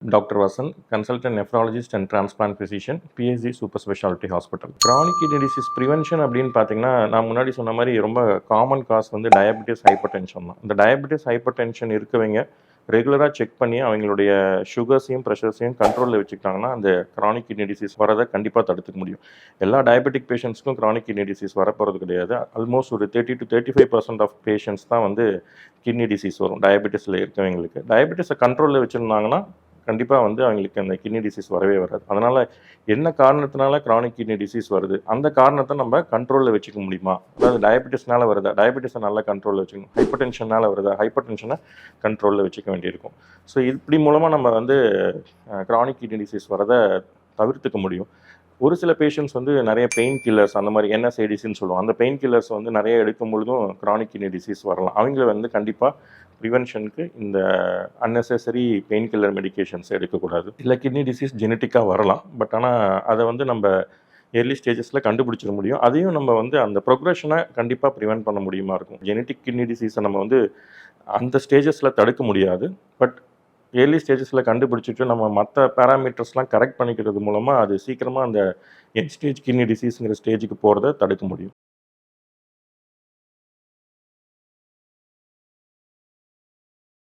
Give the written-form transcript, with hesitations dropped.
Dr. Vasan, consultant nephrologist and transplant physician, PSG Super Specialty Hospital. Chronic kidney disease prevention அப்படின்னு பார்த்தீங்கன்னா, நான் முன்னாடி சொன்ன மாதிரி ரொம்ப காமன் காஸ் வந்து டயபெட்டிஸ் ஹைப்பர்டென்ஷன் தான். இந்த டயபெட்டிஸ் ஹைப்பர்டென்ஷன் இருக்கவங்க ரெகுலராக செக் பண்ணி அவங்களுடைய சுகர்ஸையும் ப்ரெஷர்ஸையும் கண்ட்ரோலில் வச்சுக்கிட்டாங்கன்னா அந்த கிரானிக் கிட்னி டிசீஸ் வரதை கண்டிப்பாக தடுத்துக்க முடியும். எல்லா டயபெட்டிக் பேஷண்ட்ஸ்க்கும் கிரானிக் கிட்னி டிசீஸ் வரப்போகிறது கிடையாது. ஆல்மோஸ்ட் ஒரு 30 to 35% ஆஃப் பேஷண்ட்ஸ் தான் வந்து கிட்னி டிசீஸ் வரும் டயபெட்டிஸில் இருக்கவங்களுக்கு. டயபெட்டிஸை கண்ட்ரோலில் வச்சுருந்தாங்கன்னா கண்டிப்பாக வந்து அவங்களுக்கு அந்த கிட்னி டிசீஸ் வரவே வராது. அதனால் என்ன காரணத்தினால கிரானிக் கிட்னி டிசீஸ் வருது, அந்த காரணத்தை நம்ம கண்ட்ரோலில் வச்சுக்க முடியுமா? அதாவது டயபெட்டிஸ்னால வருதா, டயபெட்டிஸை நல்லா கண்ட்ரோலில் வச்சுக்கணும். ஹைப்பர் டென்ஷனால் வருதா, ஹைப்பர் டென்ஷனை கண்ட்ரோலில் வச்சுக்க வேண்டியிருக்கும். ஸோ இப்படி மூலமாக நம்ம வந்து கிரானிக் கிட்னி டிசீஸ் வரதை தவிர்த்துக்க முடியும். ஒரு சில பேஷண்ட்ஸ் வந்து நிறைய பெயின் கில்லர்ஸ் அந்த மாதிரி என்எஸ்ஐடிசின்னு சொல்லுவோம். அந்த பெயின் கில்லர்ஸ் வந்து நிறைய எடுக்கும் பொழுதும் கிரானிக் கிட்னி டிசீஸ் வரலாம். அவங்கள வந்து கண்டிப்பாக ப்ரிவென்ஷனுக்கு இந்த அன்னெசரி பெயின் கில்லர் மெடிகேஷன்ஸ் எடுக்கக்கூடாது. இல்லை கிட்னி டிசீஸ் ஜெனட்டிக்காக வரலாம். பட் ஆனால் அதை வந்து நம்ம ஏர்லி ஸ்டேஜஸில் கண்டுபிடிச்சிட முடியும். அதையும் நம்ம வந்து அந்த ப்ரொக்ரெஷனை கண்டிப்பாக ப்ரிவென்ட் பண்ண முடியுமா இருக்கும். ஜெனட்டிக் கிட்னி டிசீஸை நம்ம வந்து அந்த ஸ்டேஜஸில் தடுக்க முடியாது. பட் ஏர்லி ஸ்டேஜஸில் கண்டுபிடிச்சிட்டு நம்ம மற்ற பேராமீட்டர்ஸ்லாம் கரெக்ட் பண்ணிக்கிறது மூலமாக அது சீக்கிரமாக அந்த எண்ட் ஸ்டேஜ் கிட்னி டிசீஸுங்கிற ஸ்டேஜுக்கு போகிறத தடுக்க முடியும்.